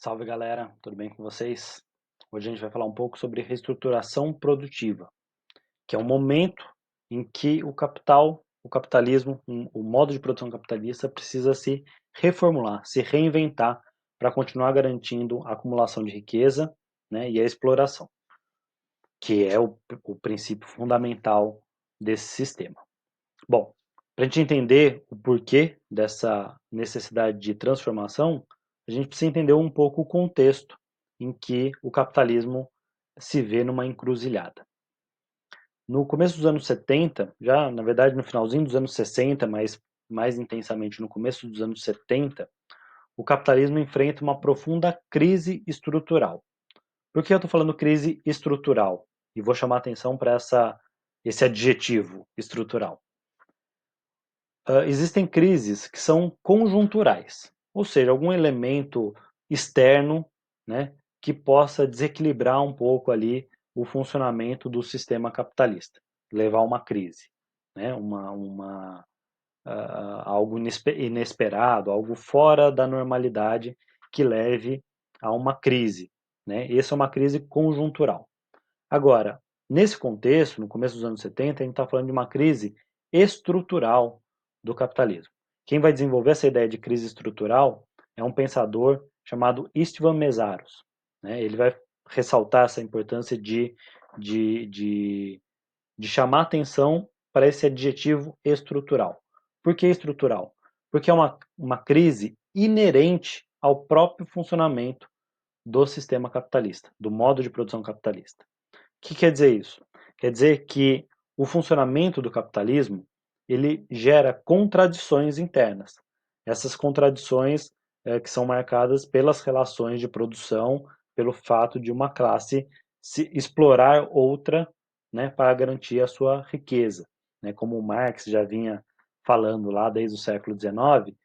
Salve galera, tudo bem com vocês? Hoje a gente vai falar um pouco sobre reestruturação produtiva, que é um momento em que o capitalismo, o modo de produção capitalista precisa se reformular, se reinventar para continuar garantindo a acumulação de riqueza, né, e a exploração, que é o princípio fundamental desse sistema. Bom, para a gente entender o porquê dessa necessidade de transformação, a gente precisa entender um pouco o contexto em que o capitalismo se vê numa encruzilhada. No começo dos anos 70, já na verdade no finalzinho dos anos 60, mas mais intensamente no começo dos anos 70, o capitalismo enfrenta uma profunda crise estrutural. Por que eu estou falando crise estrutural? E vou chamar atenção para esse adjetivo estrutural. Existem crises que são conjunturais, ou seja, algum elemento externo, né, que possa desequilibrar um pouco ali o funcionamento do sistema capitalista, levar a uma crise, né, algo inesperado, algo fora da normalidade que leve a uma crise, né? Essa é uma crise conjuntural. Agora, nesse contexto, no começo dos anos 70, a gente está falando de uma crise estrutural do capitalismo. Quem vai desenvolver essa ideia de crise estrutural é um pensador chamado Istvan Meszaros, né? Ele vai ressaltar essa importância de, de, de chamar atenção para esse adjetivo estrutural. Por que estrutural? Porque é uma crise inerente ao próprio funcionamento do sistema capitalista, do modo de produção capitalista. O que quer dizer isso? Quer dizer que o funcionamento do capitalismo ele gera contradições internas. Essas contradições que são marcadas pelas relações de produção, pelo fato de uma classe se explorar outra, né, para garantir a sua riqueza. Né? Como o Marx já vinha falando lá desde o século XIX,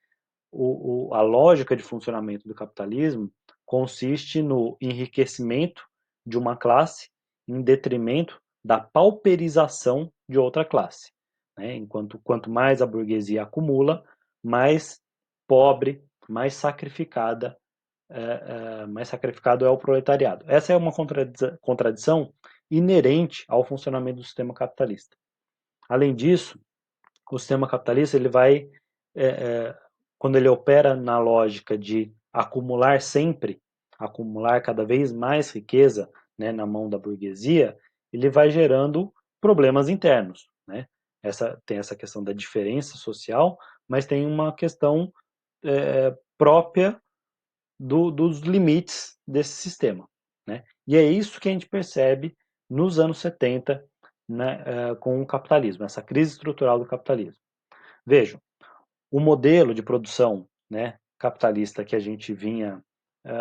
a lógica de funcionamento do capitalismo consiste no enriquecimento de uma classe em detrimento da pauperização de outra classe. Né? Quanto mais a burguesia acumula, mais pobre, mais sacrificado é o proletariado. Essa é uma contradição inerente ao funcionamento do sistema capitalista. Além disso, o sistema capitalista ele vai é, é, quando ele opera na lógica de acumular sempre, acumular cada vez mais riqueza, né, na mão da burguesia, ele vai gerando problemas internos, né? Tem essa questão da diferença social, mas tem uma questão própria dos limites desse sistema, né? E é isso que a gente percebe nos anos 70, né, com o capitalismo, essa crise estrutural do capitalismo. Vejam, o modelo de produção, né, capitalista que a gente vinha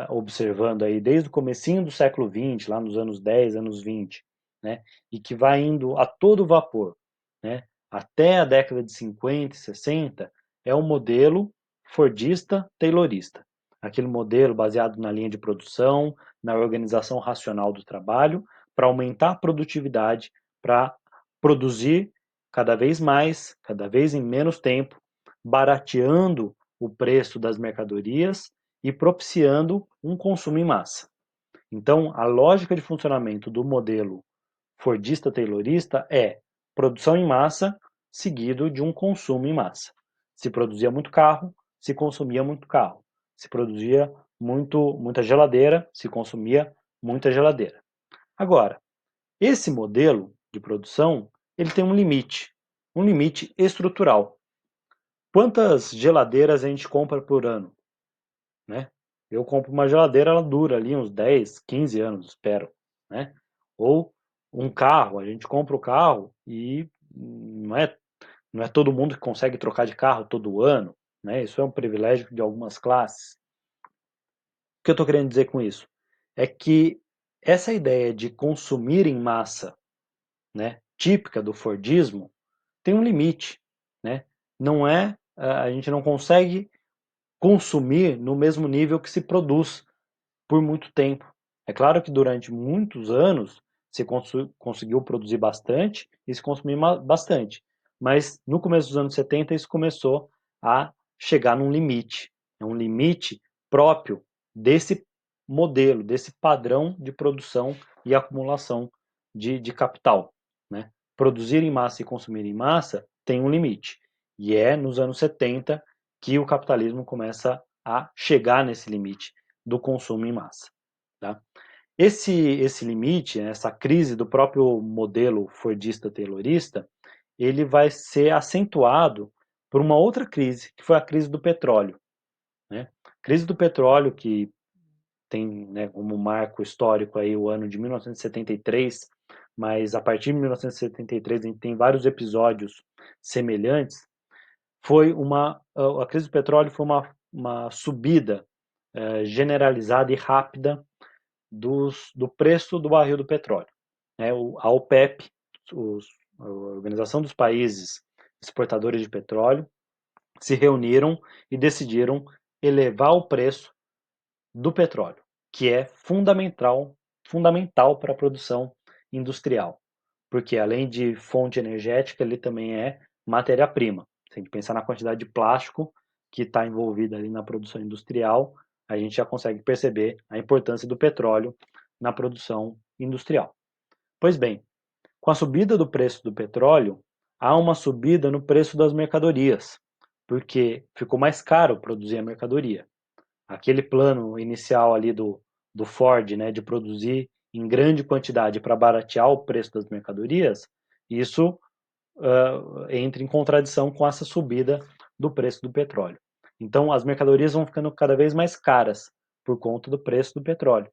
observando aí desde o comecinho do século XX, lá nos anos 10, anos 20, né, e que vai indo a todo vapor, né, até a década de 50 e 60, é um modelo fordista-taylorista. Aquele modelo baseado na linha de produção, na organização racional do trabalho, para aumentar a produtividade, para produzir cada vez mais, cada vez em menos tempo, barateando o preço das mercadorias e propiciando um consumo em massa. Então, a lógica de funcionamento do modelo fordista-taylorista é produção em massa seguido de um consumo em massa. Se produzia muito carro, se consumia muito carro. Se produzia muita geladeira, se consumia muita geladeira. Agora, esse modelo de produção ele tem um limite estrutural. Quantas geladeiras a gente compra por ano, né? Eu compro uma geladeira, ela dura ali uns 10, 15 anos, espero, né? Ou um carro, a gente compra o carro e não é todo mundo que consegue trocar de carro todo ano, né? Isso é um privilégio de algumas classes. O que eu estou querendo dizer com isso? É que essa ideia de consumir em massa, né, típica do Fordismo, tem um limite, né? Não é, a gente não consegue consumir no mesmo nível que se produz por muito tempo. É claro que durante muitos anos se conseguiu produzir bastante e se consumir bastante, mas no começo dos anos 70 isso começou a chegar num limite, é um limite próprio desse modelo, desse padrão de produção e acumulação de capital, né? Produzir em massa e consumir em massa tem um limite. E é nos anos 70 que o capitalismo começa a chegar nesse limite do consumo em massa. Tá? Esse limite, essa crise do próprio modelo fordista-taylorista, ele vai ser acentuado por uma outra crise, que foi a crise do petróleo. Né? A crise do petróleo, que tem, né, como marco histórico aí o ano de 1973, mas a partir de 1973 a gente tem vários episódios semelhantes. A crise do petróleo foi uma subida generalizada e rápida do preço do barril do petróleo. A OPEP, a Organização dos Países Exportadores de Petróleo, se reuniram e decidiram elevar o preço do petróleo, que é fundamental para a produção industrial, porque além de fonte energética, ele também é matéria-prima. Se a gente pensar na quantidade de plástico que está envolvida ali na produção industrial, a gente já consegue perceber a importância do petróleo na produção industrial. Pois bem, com a subida do preço do petróleo, há uma subida no preço das mercadorias, porque ficou mais caro produzir a mercadoria. Aquele plano inicial ali do Ford, né, de produzir em grande quantidade para baratear o preço das mercadorias, isso entra em contradição com essa subida do preço do petróleo. Então, as mercadorias vão ficando cada vez mais caras por conta do preço do petróleo.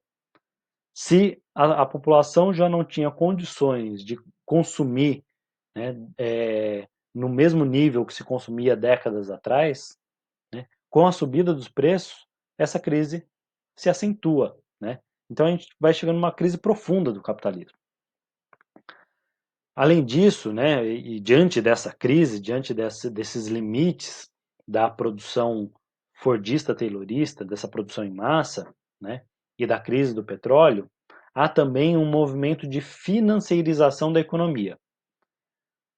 Se a população já não tinha condições de consumir, né, no mesmo nível que se consumia décadas atrás, né, com a subida dos preços, essa crise se acentua. Né? Então a gente vai chegando numa crise profunda do capitalismo. Além disso, né, e diante dessa crise, diante desses limites da produção fordista-taylorista, dessa produção em massa, né, e da crise do petróleo, há também um movimento de financiarização da economia.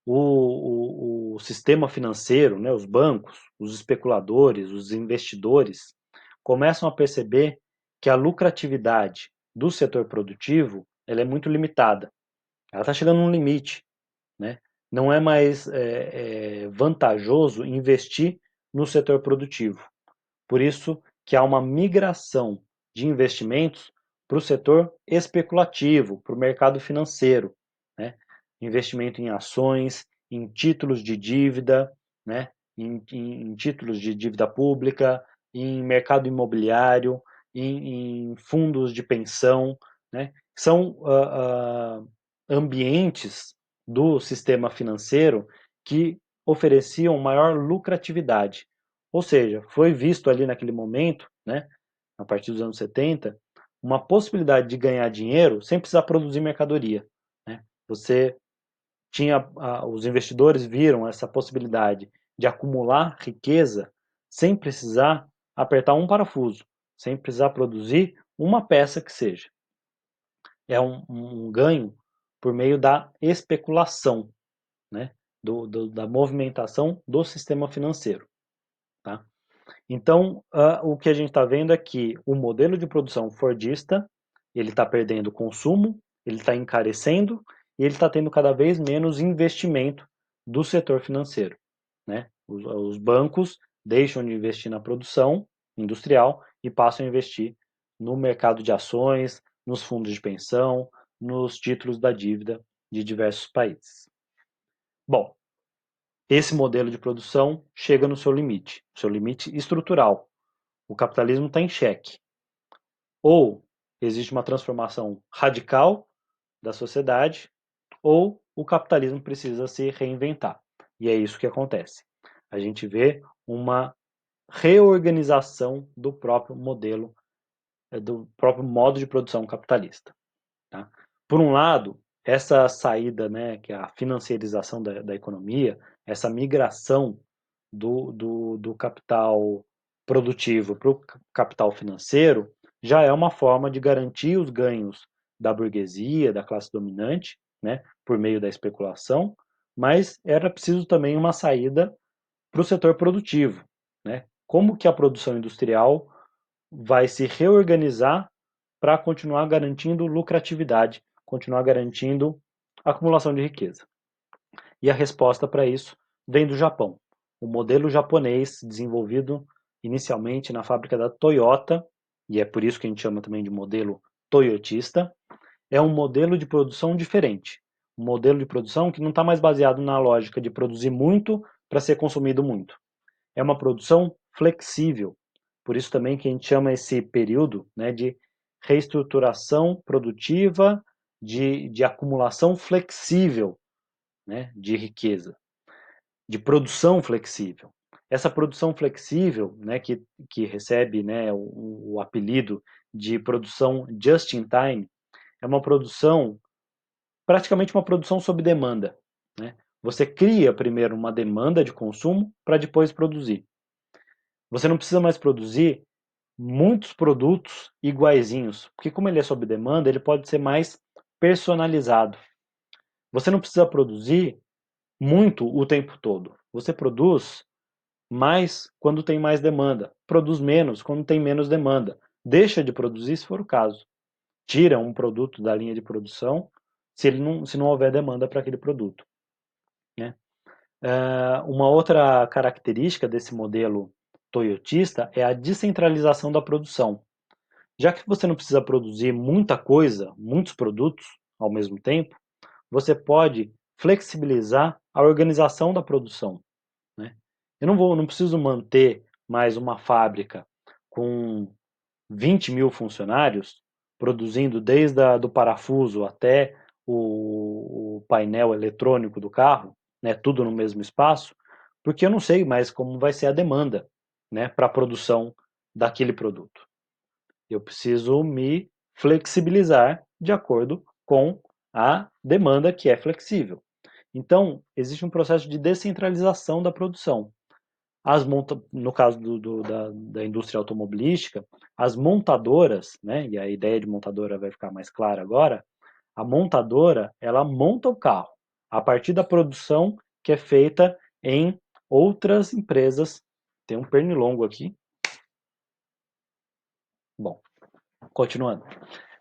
O sistema financeiro, né, os bancos, os especuladores, os investidores, começam a perceber que a lucratividade do setor produtivo ela é muito limitada. Ela está chegando num limite. Né? Não é mais vantajoso investir no setor produtivo. Por isso que há uma migração de investimentos para o setor especulativo, para o mercado financeiro. Né? Investimento em ações, em títulos de dívida, né? em títulos de dívida pública, em mercado imobiliário, em fundos de pensão. Né? São ambientes do sistema financeiro que ofereciam maior lucratividade. Ou seja, foi visto ali naquele momento, né, a partir dos anos 70, uma possibilidade de ganhar dinheiro sem precisar produzir mercadoria. Né? Você os investidores viram essa possibilidade de acumular riqueza sem precisar apertar um parafuso, sem precisar produzir uma peça que seja. É um ganho por meio da especulação, né? Da movimentação do sistema financeiro. Tá? Então, o que a gente está vendo é que o modelo de produção fordista ele está perdendo consumo, ele está encarecendo e ele está tendo cada vez menos investimento do setor financeiro. Né? Os bancos deixam de investir na produção industrial e passam a investir no mercado de ações, nos fundos de pensão, nos títulos da dívida de diversos países. Bom, esse modelo de produção chega no seu limite estrutural. O capitalismo está em xeque. Ou existe uma transformação radical da sociedade, ou o capitalismo precisa se reinventar. E é isso que acontece. A gente vê uma reorganização do próprio modelo, do próprio modo de produção capitalista. Tá? Por um lado, essa saída, né, que é a financiarização da economia, essa migração do capital produtivo para o capital financeiro, já é uma forma de garantir os ganhos da burguesia, da classe dominante, né, por meio da especulação, mas era preciso também uma saída para o setor produtivo. Né? Como que a produção industrial vai se reorganizar para continuar garantindo lucratividade, continuar garantindo acumulação de riqueza. E a resposta para isso vem do Japão. O modelo japonês, desenvolvido inicialmente na fábrica da Toyota, e é por isso que a gente chama também de modelo toyotista, é um modelo de produção diferente. Um modelo de produção que não está mais baseado na lógica de produzir muito para ser consumido muito. É uma produção flexível. Por isso também que a gente chama esse período, né, de reestruturação produtiva, de acumulação flexível, né, de riqueza, de produção flexível. Essa produção flexível, né, que recebe, né, o apelido de produção just in time, é uma produção, praticamente uma produção sob demanda. Né? Você cria primeiro uma demanda de consumo para depois produzir. Você não precisa mais produzir muitos produtos iguaizinhos, porque como ele é sob demanda, ele pode ser mais personalizado. Você não precisa produzir muito o tempo todo. Você produz mais quando tem mais demanda, produz menos quando tem menos demanda. Deixa de produzir se for o caso. Tira um produto da linha de produção se não houver demanda para aquele produto. Né? Uma outra característica desse modelo toyotista é a descentralização da produção. Já que você não precisa produzir muita coisa, muitos produtos ao mesmo tempo, você pode flexibilizar a organização da produção. Né? Eu não preciso manter mais uma fábrica com 20 mil funcionários, produzindo desde do parafuso até o painel eletrônico do carro, né, tudo no mesmo espaço, porque eu não sei mais como vai ser a demanda, né, para a produção daquele produto. Eu preciso me flexibilizar de acordo com a demanda que é flexível. Então, existe um processo de descentralização da produção. No caso da indústria automobilística, as montadoras, né, e a ideia de montadora vai ficar mais clara agora, a montadora, ela monta o carro a partir da produção que é feita em outras empresas. Tem um pernilongo aqui. Bom, continuando.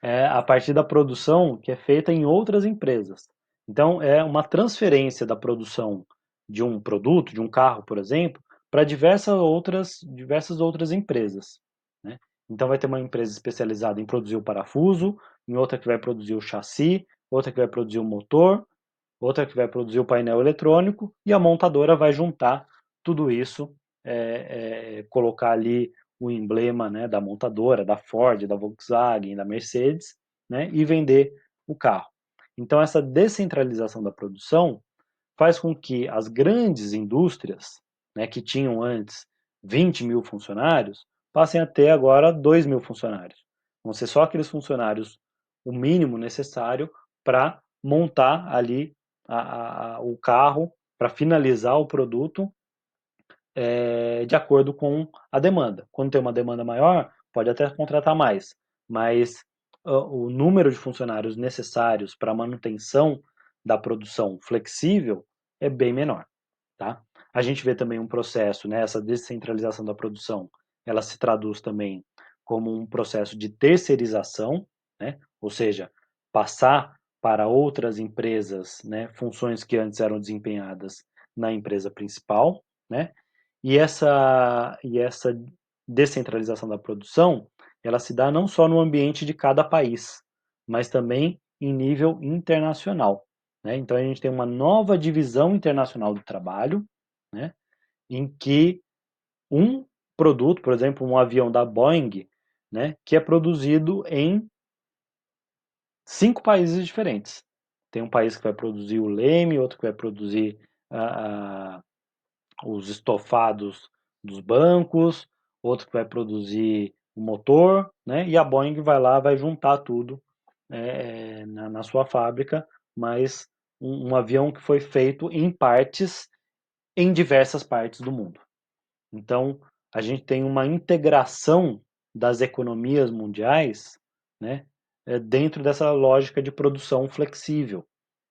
A partir da produção que é feita em outras empresas. Então, é uma transferência da produção de um produto, de um carro, por exemplo, para diversas outras empresas. Né? Então, vai ter uma empresa especializada em produzir o parafuso, em outra que vai produzir o chassi, outra que vai produzir o motor, outra que vai produzir o painel eletrônico, e a montadora vai juntar tudo isso, colocar ali o emblema, né, da montadora, da Ford, da Volkswagen, da Mercedes, né, e vender o carro. Então, essa descentralização da produção faz com que as grandes indústrias, né, que tinham antes 20 mil funcionários, passem a ter agora 2 mil funcionários. Vão ser só aqueles funcionários, o mínimo necessário para montar ali o carro, para finalizar o produto de acordo com a demanda. Quando tem uma demanda maior, pode até contratar mais, mas o número de funcionários necessários para a manutenção da produção flexível é bem menor. Tá? A gente vê também um processo, né, essa descentralização da produção, ela se traduz também como um processo de terceirização, né? Ou seja, passar para outras empresas, né, funções que antes eram desempenhadas na empresa principal, né? E essa descentralização da produção, ela se dá não só no ambiente de cada país, mas também em nível internacional. Né? Então a gente tem uma nova divisão internacional do trabalho, né? Em que um produto, por exemplo, um avião da Boeing, né, que é produzido em 5 países diferentes. Tem um país que vai produzir o leme, outro que vai produzir os estofados dos bancos, outro que vai produzir o motor, né? E a Boeing vai lá, vai juntar tudo na sua fábrica, mas um avião que foi feito em partes em diversas partes do mundo. Então, a gente tem uma integração das economias mundiais, né, dentro dessa lógica de produção flexível.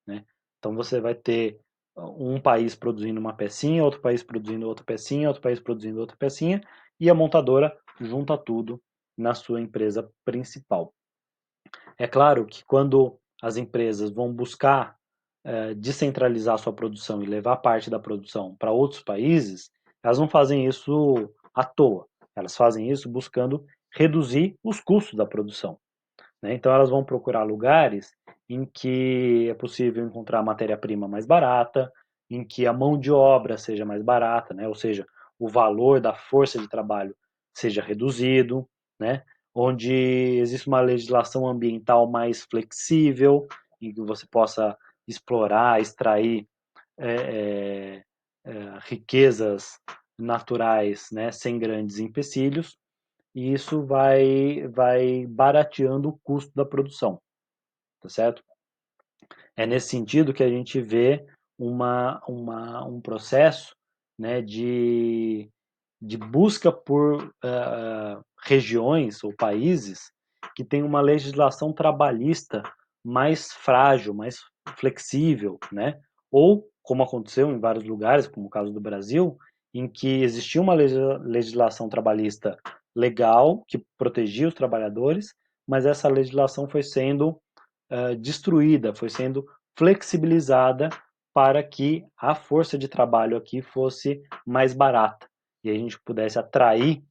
Né? Então, você vai ter um país produzindo uma pecinha, outro país produzindo outra pecinha, outro país produzindo outra pecinha, e a montadora junta tudo na sua empresa principal. É claro que quando as empresas vão buscar descentralizar sua produção e levar parte da produção para outros países, elas não fazem isso à toa. Elas fazem isso buscando reduzir os custos da produção, né? Então elas vão procurar lugares em que é possível encontrar matéria-prima mais barata, em que a mão de obra seja mais barata, né? Ou seja, o valor da força de trabalho seja reduzido, né? Onde existe uma legislação ambiental mais flexível, em que você possa explorar, extrair é, riquezas naturais, né, sem grandes empecilhos, e isso vai barateando o custo da produção, tá certo? É nesse sentido que a gente vê um processo, né, de busca por regiões ou países que têm uma legislação trabalhista mais frágil, mais flexível, né? Ou, como aconteceu em vários lugares, como o caso do Brasil, em que existia uma legislação trabalhista legal que protegia os trabalhadores, mas essa legislação foi sendo destruída, foi sendo flexibilizada para que a força de trabalho aqui fosse mais barata e a gente pudesse atrair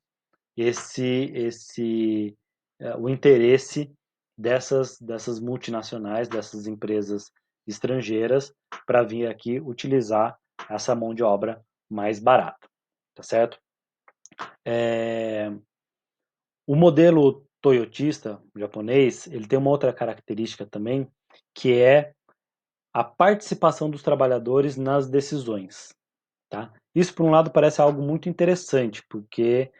o interesse dessas multinacionais, dessas empresas estrangeiras para vir aqui utilizar essa mão de obra mais barata, tá certo? É, o modelo toyotista japonês, ele tem uma outra característica também, que é a participação dos trabalhadores nas decisões, tá? Isso, por um lado, parece algo muito interessante, porque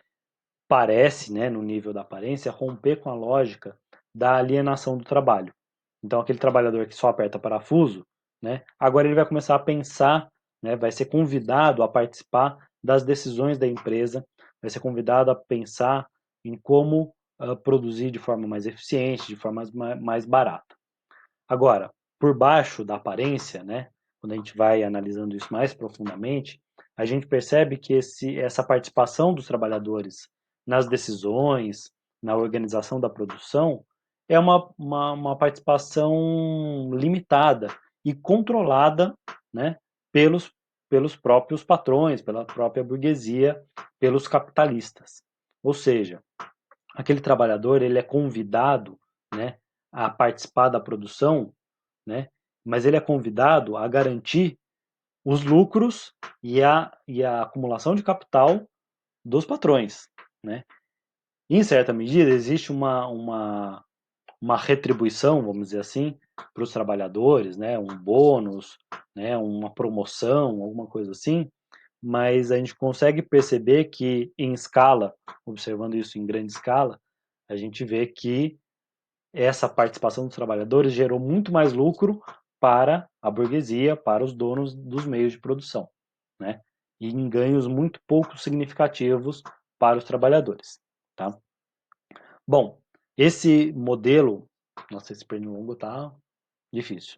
parece, né, no nível da aparência, romper com a lógica da alienação do trabalho. Então, aquele trabalhador que só aperta parafuso, né, agora ele vai começar a pensar, né, vai ser convidado a participar das decisões da empresa, vai ser convidado a pensar em como produzir de forma mais eficiente, de forma mais barata. Agora, por baixo da aparência, né, quando a gente vai analisando isso mais profundamente, a gente percebe que essa participação dos trabalhadores nas decisões, na organização da produção, é uma participação limitada e controlada, né, pelos, pelos próprios patrões, pela própria burguesia, pelos capitalistas. Ou seja, aquele trabalhador ele é convidado, né, a participar da produção, né, mas ele é convidado a garantir os lucros e a acumulação de capital dos patrões, né? Em certa medida, existe uma retribuição, vamos dizer assim, para os trabalhadores, né? Um bônus, né? Uma promoção, alguma coisa assim, mas a gente consegue perceber que em escala, observando isso em grande escala, a gente vê que essa participação dos trabalhadores gerou muito mais lucro para a burguesia, para os donos dos meios de produção, né? E em ganhos muito pouco significativos para os trabalhadores, tá? Bom, esse modelo, nossa, esse pernilongo tá difícil.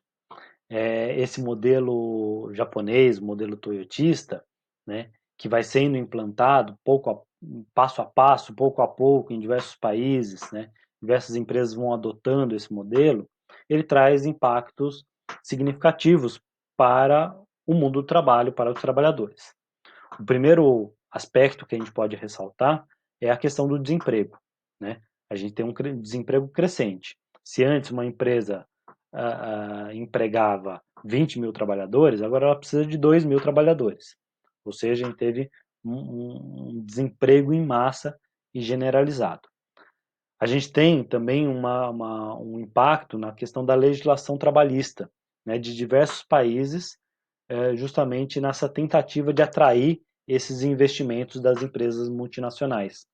Esse modelo japonês, modelo toyotista, né, que vai sendo implantado passo a passo, pouco a pouco, em diversos países, né, diversas empresas vão adotando esse modelo, ele traz impactos significativos para o mundo do trabalho, para os trabalhadores. O primeiro aspecto que a gente pode ressaltar é a questão do desemprego, né? A gente tem um desemprego crescente. Se antes uma empresa empregava 20 mil trabalhadores, agora ela precisa de 2 mil trabalhadores. Ou seja, a gente teve um desemprego em massa e generalizado. A gente tem também um impacto na questão da legislação trabalhista, né, de diversos países, justamente nessa tentativa de atrair esses investimentos das empresas multinacionais.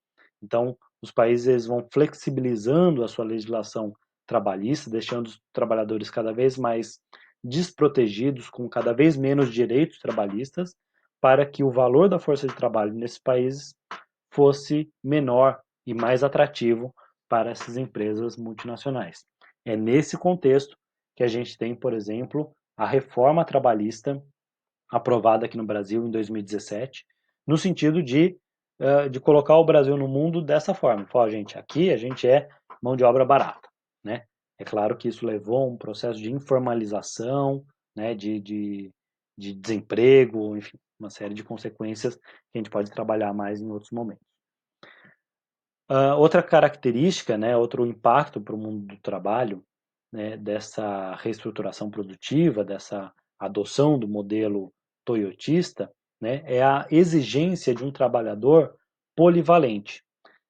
Então, os países vão flexibilizando a sua legislação trabalhista, deixando os trabalhadores cada vez mais desprotegidos, com cada vez menos direitos trabalhistas, para que o valor da força de trabalho nesses países fosse menor e mais atrativo para essas empresas multinacionais. É nesse contexto que a gente tem, por exemplo, a reforma trabalhista aprovada aqui no Brasil em 2017, no sentido de colocar o Brasil no mundo dessa forma. Falar, gente, aqui a gente é mão de obra barata, né? É claro que isso levou a um processo de informalização, né, de desemprego, enfim, uma série de consequências que a gente pode trabalhar mais em outros momentos. Outra característica, né, outro impacto para o mundo do trabalho, né, dessa reestruturação produtiva, dessa adoção do modelo toyotista, né, é a exigência de um trabalhador polivalente.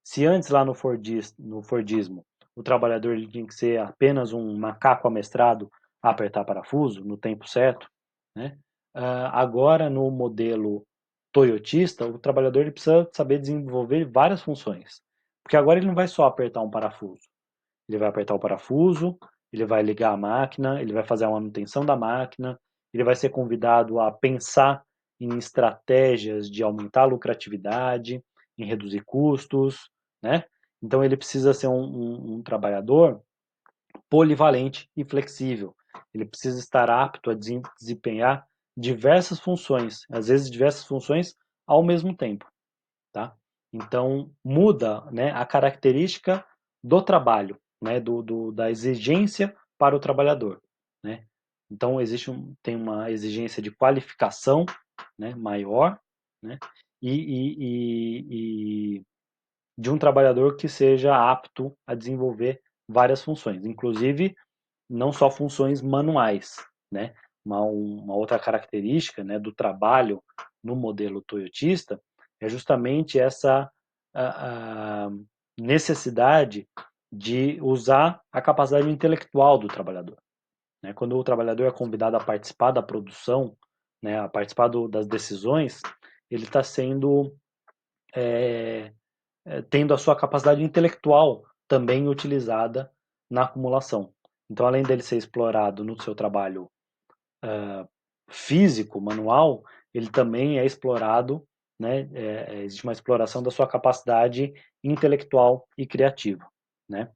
Se antes lá no Fordismo o trabalhador ele tinha que ser apenas um macaco amestrado a apertar parafuso no tempo certo, né, agora no modelo toyotista o trabalhador ele precisa saber desenvolver várias funções, porque agora ele não vai só apertar um parafuso, ele vai apertar o parafuso, ele vai ligar a máquina, ele vai fazer a manutenção da máquina, ele vai ser convidado a pensar em estratégias de aumentar a lucratividade, em reduzir custos, né? Então ele precisa ser um trabalhador polivalente e flexível. Ele precisa estar apto a desempenhar diversas funções, às vezes diversas funções ao mesmo tempo, tá? Então muda, né, a característica do trabalho, né, da exigência para o trabalhador, né? Então tem uma exigência de qualificação, né, maior, né, e de um trabalhador que seja apto a desenvolver várias funções, inclusive não só funções manuais, né? Uma outra característica, né, do trabalho no modelo toyotista é justamente essa a necessidade de usar a capacidade intelectual do trabalhador, né? Quando o trabalhador é convidado a participar da produção, né, a participar das decisões, ele está sendo tendo a sua capacidade intelectual também utilizada na acumulação. Então, além dele ser explorado no seu trabalho físico, manual, ele também é explorado, né? Existe uma exploração da sua capacidade intelectual e criativa, né?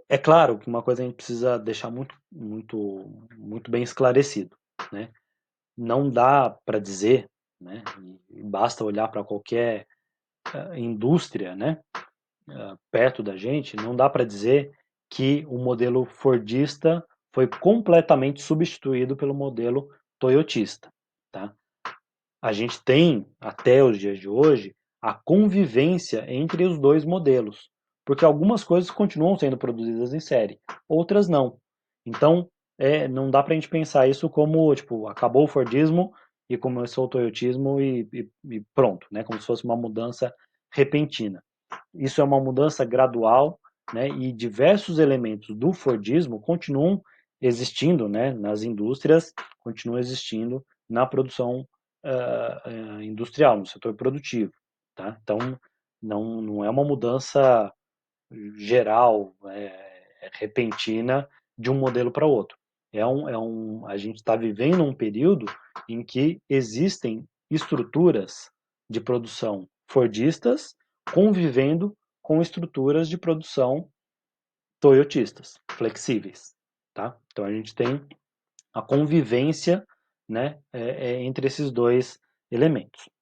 É claro que uma coisa a gente precisa deixar muito bem esclarecido, né? Não dá para dizer, né? E basta olhar para qualquer indústria, né? Perto da gente, não dá para dizer que o modelo fordista foi completamente substituído pelo modelo toyotista, tá? A gente tem, até os dias de hoje, a convivência entre os dois modelos, porque algumas coisas continuam sendo produzidas em série, outras não. Então, não dá para a gente pensar isso como, tipo, acabou o Fordismo e começou o Toyotismo e pronto, né? Como se fosse uma mudança repentina. Isso é uma mudança gradual, né? E diversos elementos do Fordismo continuam existindo, né? Nas indústrias, continuam existindo na produção industrial, no setor produtivo, tá? Então, não é uma mudança geral, repentina de um modelo para outro. A gente está vivendo um período em que existem estruturas de produção fordistas convivendo com estruturas de produção toyotistas, flexíveis, tá? Então a gente tem a convivência, né, entre esses dois elementos.